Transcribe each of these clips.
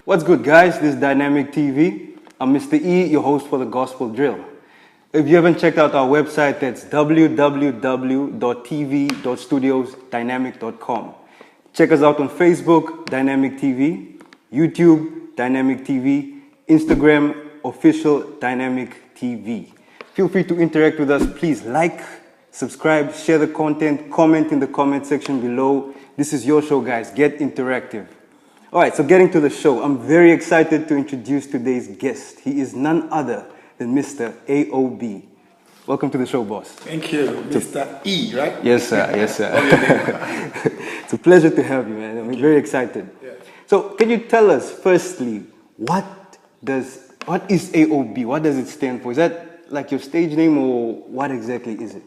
What's good, guys? This is Dynamic TV. I'm Mr. E, your host for the Gospel Drill. If you haven't checked out our website, that's www.tv.studiosdynamic.com. Check us out on Facebook, Dynamic TV, YouTube, Dynamic TV, Instagram, Official Dynamic TV. Feel free to interact with us. Please like, subscribe, share the content, comment in the comment section below. This is your show, guys. Get interactive. All right, so getting to the show, I'm very excited to introduce today's guest. He is none other than Mr. AOB. Welcome to the show, boss. Thank you, Mr. E, right? Yes, sir. Yes, sir. It's a pleasure to have you, man. I'm very excited. Yeah. So, can you tell us, firstly, what is AOB? What does it stand for? Is that like your stage name, or what exactly is it?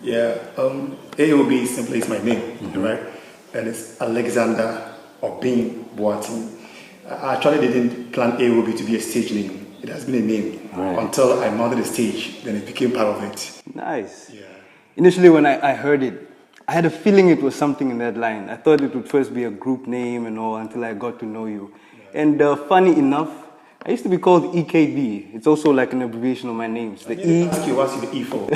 Yeah, AOB simply is my name, right? And it's Alexander Obin Boatin. I actually didn't plan AOB to be a stage name. It has been a name until I mounted the stage. Then it became part of it. Nice. Yeah. Initially, when I heard it, I had a feeling it was something in that line. I thought it would first be a group name and all until I got to know you. Yeah. And funny enough, I used to be called EKB. It's also like an abbreviation of my names. The E. Ask you what's the E for?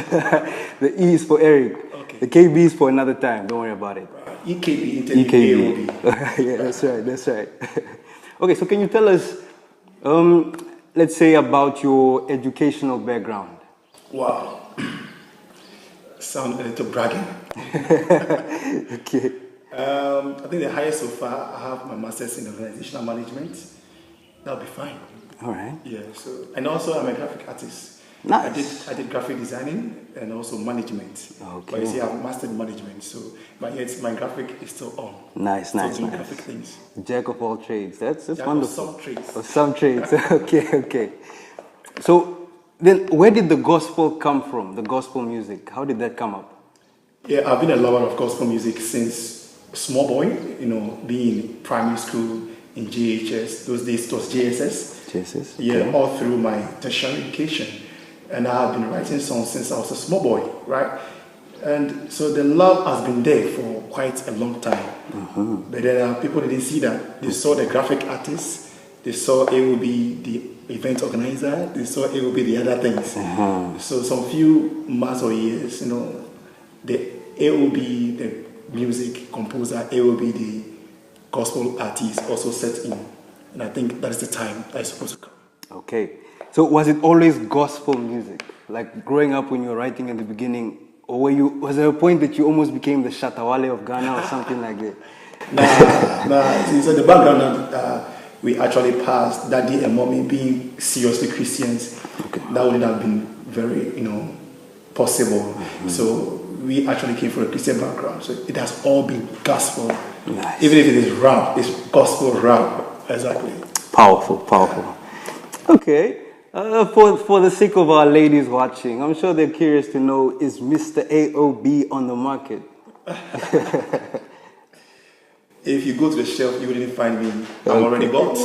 The E is for Eric. Okay. The KB is for another time. Don't worry about it. EKB intended AOB. Yeah, that's right. That's right. Okay, so can you tell us, let's say, about your educational background? Wow. Sound a little bragging. Okay. I think the highest so far, I have my master's in organizational management. That'll be fine. All right. Yeah. So, and also I'm a graphic artist. Nice. I did graphic designing and also management. Okay. But you see, I've mastered management, so but yet my graphic is still on. Nice. Graphic things. Jack of all trades. That's Jack wonderful. Of some trades. Of some trades. Okay. So then, where did the gospel come from? The gospel music. How did that come up? Yeah, I've been a lover of gospel music since small boy. You know, being in primary school in JHS. Those days it was JSS. JSS. Yeah, okay. all through my tertiary education. And I have been writing songs since I was a small boy, right? And so the love has been there for quite a long time. But then people didn't see that. They saw the graphic artist, they saw AOB, the event organizer, they saw AOB, the other things. So some few months or years, you know, the AOB, the music composer, AOB, the gospel artist also set in. And I think that is the time that is supposed to come. Okay. So was it always gospel music? Like growing up when you were writing in the beginning, or was there a point that you almost became the Shatawale of Ghana or something like that? Nah. So the background that we actually passed, Daddy and Mommy being seriously Christians, that wouldn't have been very, possible. So we actually came from a Christian background. So it has all been gospel. Nice. Even if it is rap, it's gospel rap. Exactly. Powerful. Okay. For the sake of our ladies watching, I'm sure they're curious to know, is Mr. AOB on the market? If you go to the shelf, you wouldn't find me. I'm already bought.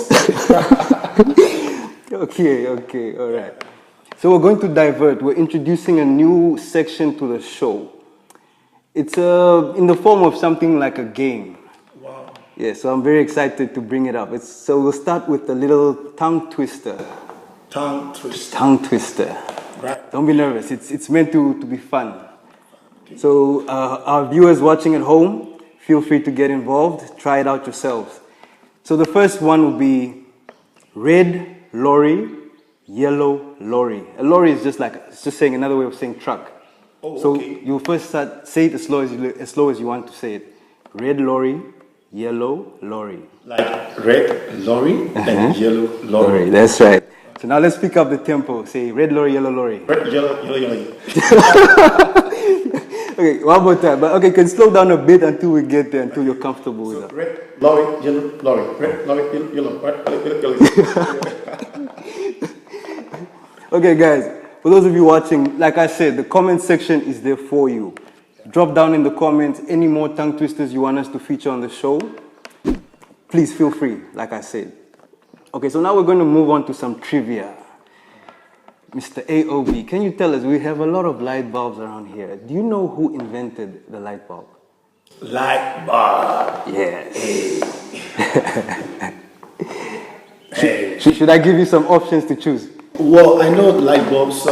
Okay, all right. So we're going to divert. We're introducing a new section to the show. It's in the form of something like a game. Wow. Yeah, so I'm very excited to bring it up. So we'll start with a little tongue twister. Tongue twister. Right. Don't be nervous. It's meant to be fun. Okay. So our viewers watching at home, feel free to get involved. Try it out yourselves. So the first one will be red lorry, yellow lorry. A lorry is just saying another way of saying truck. Oh, so okay. you first say it as slow as you want to say it. Red lorry, yellow lorry. Like red lorry and yellow lorry. That's right. So now let's pick up the tempo. Say red lorry, yellow lorry. Red, yellow. Okay, one more time. But okay, can slow down a bit until we get there, until you're comfortable with that. Red lorry, yellow lorry. Red lorry, yellow. Red lorry, yellow. Okay, guys. For those of you watching, like I said, the comment section is there for you. Drop down in the comments any more tongue twisters you want us to feature on the show. Please feel free, like I said. Okay, so now we're going to move on to some trivia. Mr. AOB, can you tell us, we have a lot of light bulbs around here. Do you know who invented the light bulb? Light bulb. Yes. Should I give you some options to choose? Well, I know light bulbs,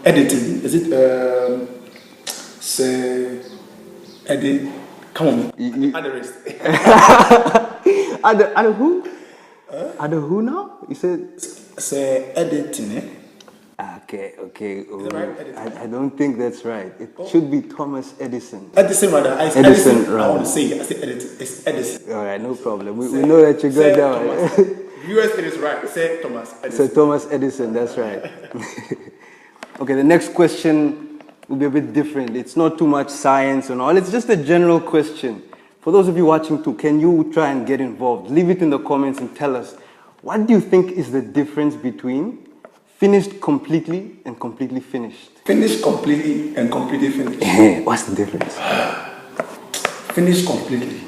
editing. Is it, say, edit? Come on, add the rest. Add who? Add who now? You said? Say, editing, eh? Okay. Is that right? I don't think that's right. It should be Thomas Edison. Edison, rather. Edison, I want to say, I say Edison. It's Edison. All right, no problem. We know that you got that one. US it is right. Say Thomas Edison. So Thomas Edison, that's right. Okay, the next question will be a bit different. It's not too much science and all. It's just a general question. For those of you watching too, can you try and get involved? Leave it in the comments and tell us, what do you think is the difference between finished completely and completely finished? Finished completely and completely finished. What's the difference? Finished completely.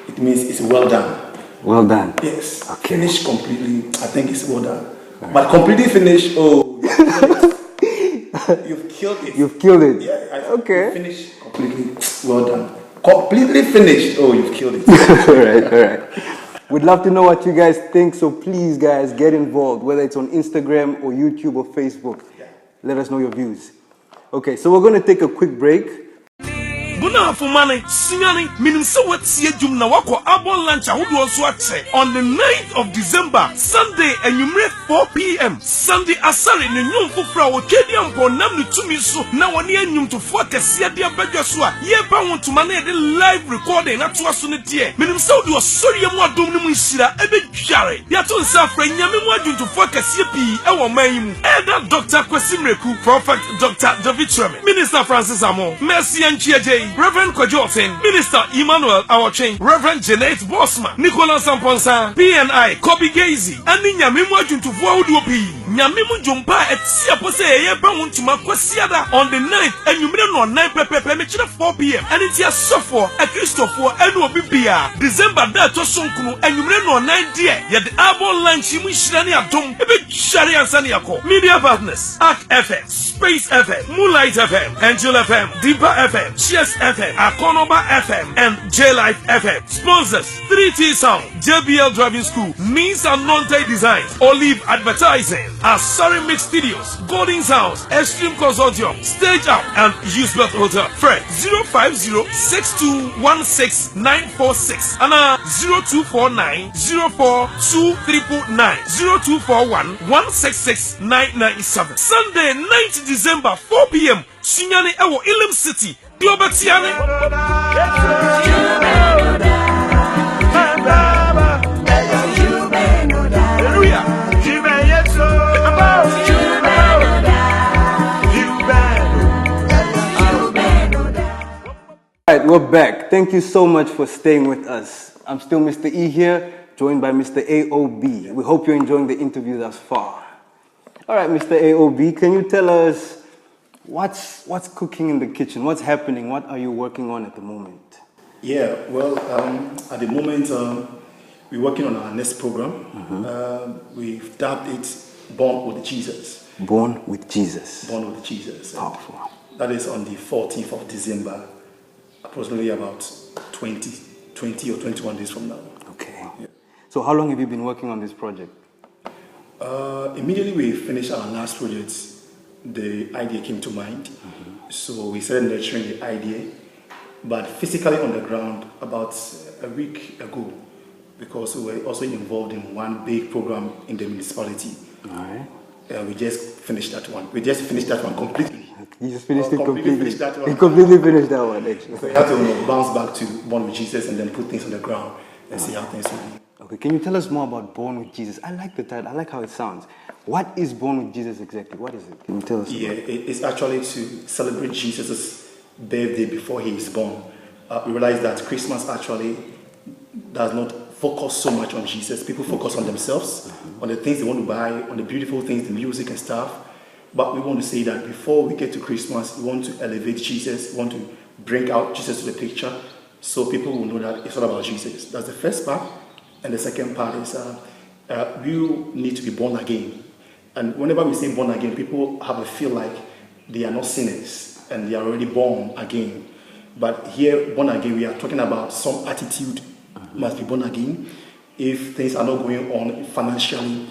It means it's well done. Well done. Yes. Okay. Finished completely, I think it's well done. But completely finished, you've killed it. You've killed it. Yeah. Okay. Finished completely, well done. Completely finished, you've killed it. All right. We'd love to know what you guys think, so please, guys, get involved, whether it's on Instagram or YouTube or Facebook. Yeah. Let us know your views. Okay, so we're going to take a quick break. Buna fumane, sinyani, minimse wetie jum na wako abon lunch ahudu onso ache. On the 9th of December, Sunday, enyumre 4 p.m. Sunday asari ni nyum fufra wo kedi ampo nam ni tumi so na wani enyum to fo kese dia badwa so a ye ba won to mane de live recording na to aso ne tie. Minimse wodi osori yemu adom ni mu nhira ebe dware. Ya to nsa afra nyame mu adwun to fo kese pi e wo man yi mu. Elder Dr. Kwesi Mreku, Prophet Dr. David Treme, Minister Francis Amo, Mercy Anchiaje, Reverend Kwajotin, Minister Emmanuel Awachen, Reverend Janet Bosman, Nicholas Samponsa, PNI, Kobe Gazy, and Nyamimu Ajuntufu Uduopi, Nyamimu Jumpa at Siapose Yeba Wuntuma Kwesiada on the 9th, and you may know 9 Pepe 4 p.m. And it's your software at Christopher and Obibia, December that Tosunkunu, and you may know 9 dear, yet the Arbor Lunch Shirani Atom, a bit Shari and Saniako, Media Partners, Arc FM, Space FM, Moonlight FM, Angel FM, Deeper FM, Cheers FM, Akonoba FM, and J-Life FM. Sponsors 3T Sound, JBL Driving School, Means and Non-Tech Designs, Olive Advertising, Asari Mix Studios, Golden Sounds, Extreme Consortium, Stage Up, and Usebelt Hotel. Fred 050-6216-946 and 0249-042999 0241-166-997. Sunday 9th December 4 p.m. Sunyani Ewo Ilim City. Globatiane. Alright, we're back. Thank you so much for staying with us. I'm still Mr. E here, joined by Mr. AOB. We hope you're enjoying the interview thus far. Alright, Mr. AOB, can you tell us what's cooking in the kitchen? What's happening? What are you working on at the moment? Yeah, well, at the moment, we're working on our next program. We've dubbed it Born with Jesus. Born with Jesus. Born with Jesus. Powerful. That is on the 14th of December, approximately about 20 or 21 days from now. Okay. Yeah. So how long have you been working on this project? Immediately we finished our last project, the idea came to mind. So we started nurturing the idea, but physically on the ground about a week ago, because we were also involved in one big program in the municipality. All right. We just finished that one. We just finished that one completely. You just finished it completely. Finished that one. You completely finished that one, actually. So we had to bounce back to Born with Jesus and then put things on the ground and see how things will be. Okay, can you tell us more about Born with Jesus? I like the title. I like how it sounds. What is Born with Jesus exactly? What is it? Can you tell us? Yeah, it's actually to celebrate Jesus' birthday before he is born. We realize that Christmas actually does not focus so much on Jesus. People focus on themselves, on the things they want to buy, on the beautiful things, the music and stuff. But we want to say that before we get to Christmas, we want to elevate Jesus. We want to bring out Jesus to the picture so people will know that it's all about Jesus. That's the first part. And the second part is we need to be born again. And whenever we say born again, people have a feel like they are not sinners and they are already born again. But here, born again, we are talking about some attitude must be born again. If things are not going on financially,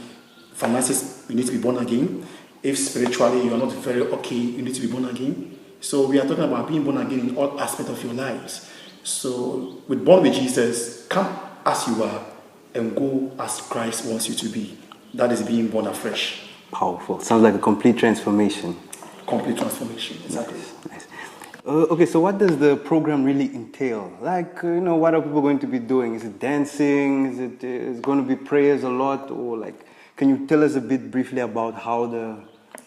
finances, you need to be born again. If spiritually you are not very okay, you need to be born again. So we are talking about being born again in all aspects of your lives. So with Born with Jesus, come as you are and go as Christ wants you to be. That is being born afresh. Powerful. Sounds like a complete transformation. Complete transformation, exactly. Nice. Okay, so what does the program really entail? Like, what are people going to be doing? Is it dancing? Is it going to be prayers a lot? Or like, can you tell us a bit briefly about how the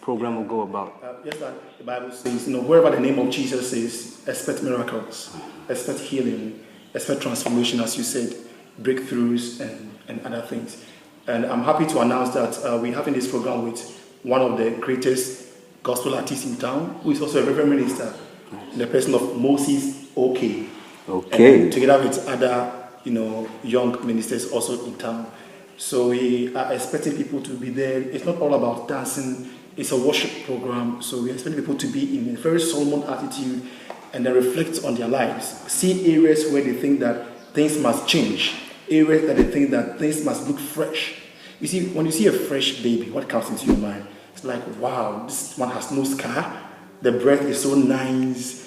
program will go about? Yes, like the Bible says, wherever the name of Jesus is, expect miracles, expect healing, expect transformation, as you said, breakthroughs and other things. And I'm happy to announce that we're having this program with one of the greatest gospel artists in town, who is also a reverend minister, in the person of Moses OK. Okay. And together with other, young ministers also in town. So we are expecting people to be there. It's not all about dancing. It's a worship program. So we expect people to be in a very solemn attitude and then reflect on their lives. See areas where they think that things must change. Areas that they think that things must look fresh. You see, when you see a fresh baby, what comes into your mind? It's like, wow, this one has no scar. The breath is so nice.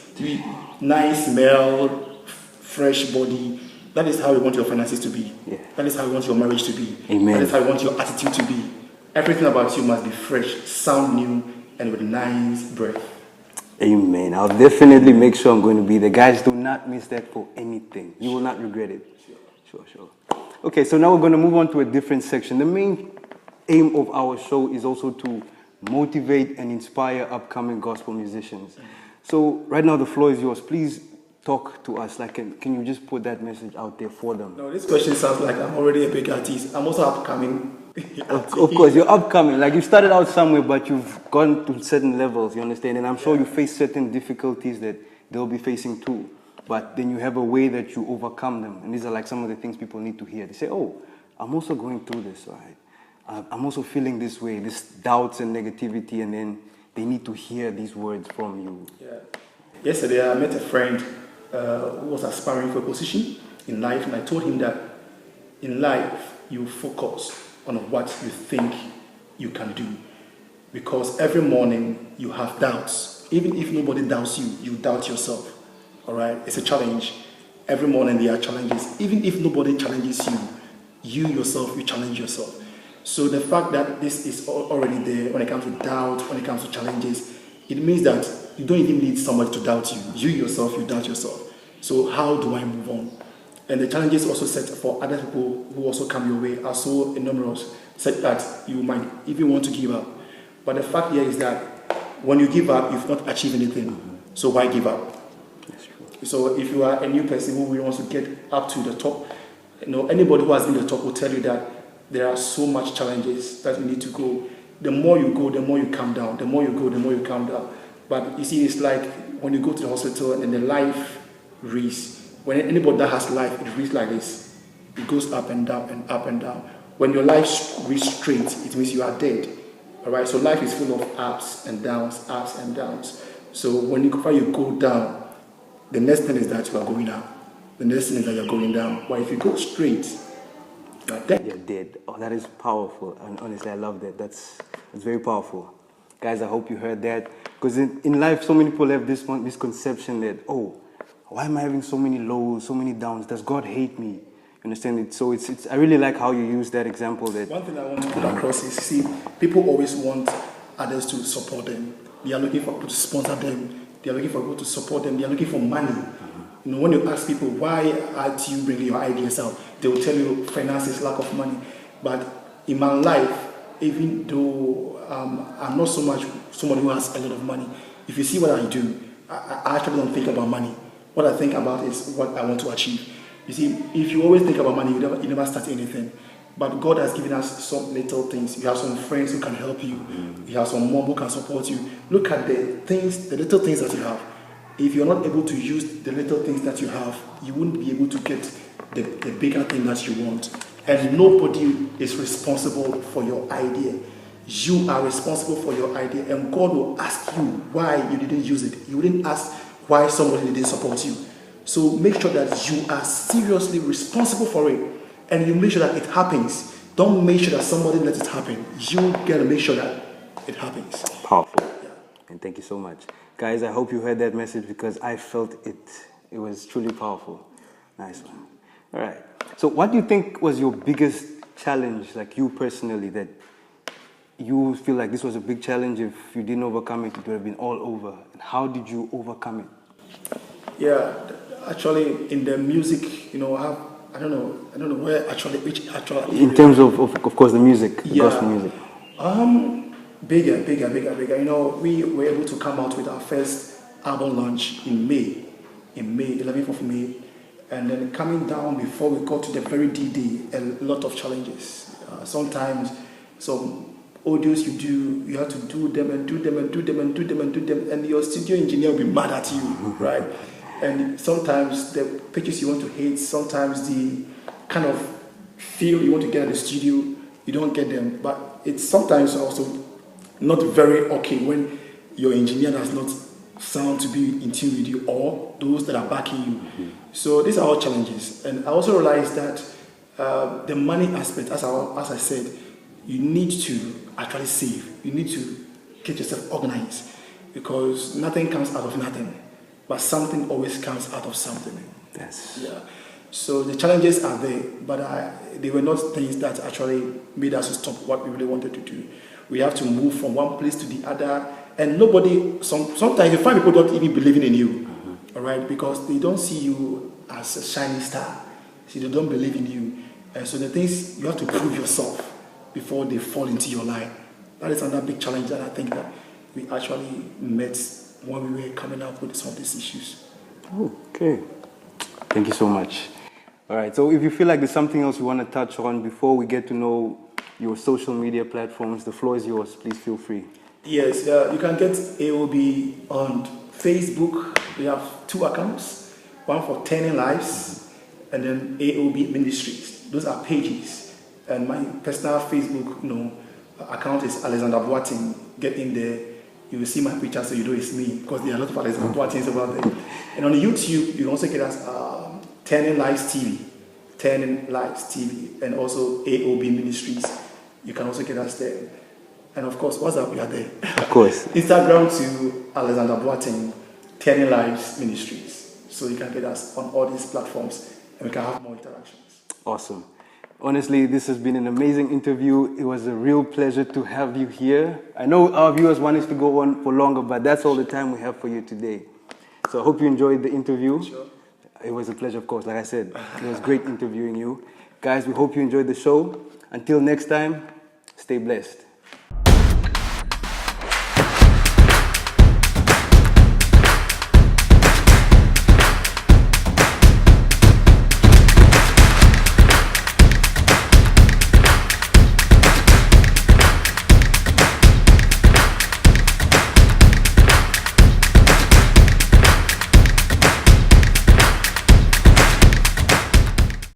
Nice smell, fresh body. That is how you want your finances to be. Yeah. That is how you want your marriage to be. Amen. That is how you want your attitude to be. Everything about you must be fresh, sound new, and with nice breath. Amen. I'll definitely make sure I'm going to be there. Guys, do not miss that for anything. You will not regret it. Sure. Okay, so now we're going to move on to a different section. The main aim of our show is also to motivate and inspire upcoming gospel musicians. So right now the floor is yours. Please talk to us. Like, can you just put that message out there for them? No, this question sounds like I'm already a big artist. I'm also upcoming. Of course, you're upcoming. Like, you started out somewhere, but you've gone to certain levels, you understand? And I'm sure you face certain difficulties that they'll be facing too. But then you have a way that you overcome them. And these are like some of the things people need to hear. They say, oh, I'm also going through this, right? I'm also feeling this way, this doubts and negativity, and then they need to hear these words from you. Yeah. Yesterday, I met a friend who was aspiring for a position in life, and I told him that in life, you focus on what you think you can do. Because every morning, you have doubts. Even if nobody doubts you, you doubt yourself. All right? It's a challenge. Every morning, there are challenges. Even if nobody challenges you, you yourself, you challenge yourself. So the fact that this is already there when it comes to doubt, when it comes to challenges, it means that you don't even need somebody to doubt you. You yourself, you doubt yourself. So how do I move on? And the challenges also set for other people who also come your way are so numerous, such that you might even want to give up. But the fact here is that when you give up, you've not achieved anything. So why give up? That's true. So if you are a new person who really wants to get up to the top, anybody who has been at the top will tell you that there are so much challenges that you need to go. The more you go, the more you calm down. The more you go, the more you calm down. But you see, it's like when you go to the hospital and the life reads. When anybody that has life, it reads like this. It goes up and down and up and down. When your life reads straight, it means you are dead. All right. So life is full of ups and downs, ups and downs. So when you go down, the next thing is that you are going up. The next thing is that you're going down. But if you go straight, you're dead. You're dead. Oh, that is powerful. And honestly, I love that. That's very powerful. Guys, I hope you heard that. Because in life, so many people have this misconception that, oh, why am I having so many lows, so many downs? Does God hate me? You understand it? So it's. I really like how you use that example. That one thing I want to put across is, see, people always want others to support them. They are looking for people to sponsor them. They are looking for people to support them. They are looking for money. When you ask people, why aren't you bringing your ideas out? They will tell you finances, lack of money. But in my life, even though I'm not so much somebody who has a lot of money, if you see what I do, I actually don't think about money. What I think about is what I want to achieve. You see, if you always think about money, you never start anything. But God has given us some little things. You have some friends who can help you. You have some mom who can support you. Look at the little things that you have. If you're not able to use the little things that you have, you wouldn't be able to get the bigger thing that you want. And nobody is responsible for your idea. You are responsible for your idea, and God will ask you why you didn't use it. You wouldn't ask why somebody didn't support you. So make sure that you are seriously responsible for it, and you make sure that it happens. Don't make sure that somebody lets it happen. You gotta make sure that it happens. Powerful. And thank you so much. Guys, I hope you heard that message because I felt it. It was truly powerful. Nice one. All right. So what do you think was your biggest challenge, like you personally, that you feel like this was a big challenge? If you didn't overcome it, it would have been all over. And how did you overcome it? Yeah, actually, in the music, you know, I don't know where which actual. In terms of course, the music, the gospel music. Bigger. You know, we were able to come out with our first album launch in May, 11th of May, and then coming down before we got to the very D-Day, a lot of challenges. Sometimes, some audios you have to do them, and your studio engineer will be mad at you, right? And sometimes the pitches you want to hit, sometimes the kind of feel you want to get at the studio, you don't get them. But it's sometimes also not very okay when your engineer does not sound to be in tune with you or those that are backing you. Mm-hmm. So these are all challenges. And I also realized that the money aspect, as I said, you need to actually save. You need to get yourself organized because nothing comes out of nothing, but something always comes out of something. Yes. Yeah. So the challenges are there, but they were not things that actually made us stop what we really wanted to do. We have to move from one place to the other, and sometimes you find people don't even believe in you, mm-hmm. all right, because they don't see you as a shining star. See, they don't believe in you, and so the things you have to prove yourself before they fall into your life. That is another big challenge that I think that we actually met when we were coming up with some of these issues. Okay, thank you so much. All right, so if you feel like there's something else you want to touch on before we get to know your social media platforms, the floor is yours. Please feel free. Yes, you can get AOB on Facebook. We have 2 accounts, one for Turning Lives and then AOB Ministries. Those are pages. And my personal Facebook account is Alexander Boateng. Get in there. You will see my picture so you know it's me because there are a lot of Alexander Boatengs about there. And on YouTube, you can also get us Turning Lives TV, and also AOB Ministries. You can also get us there. And of course, WhatsApp, we are there. Of course. Instagram to Alexander Boateng, Turning Lives Ministries. So you can get us on all these platforms and we can have more interactions. Awesome. Honestly, this has been an amazing interview. It was a real pleasure to have you here. I know our viewers want us to go on for longer, but that's all the time we have for you today. So I hope you enjoyed the interview. Sure. It was a pleasure, of course. Like I said, it was great interviewing you. Guys, we hope you enjoyed the show. Until next time, stay blessed.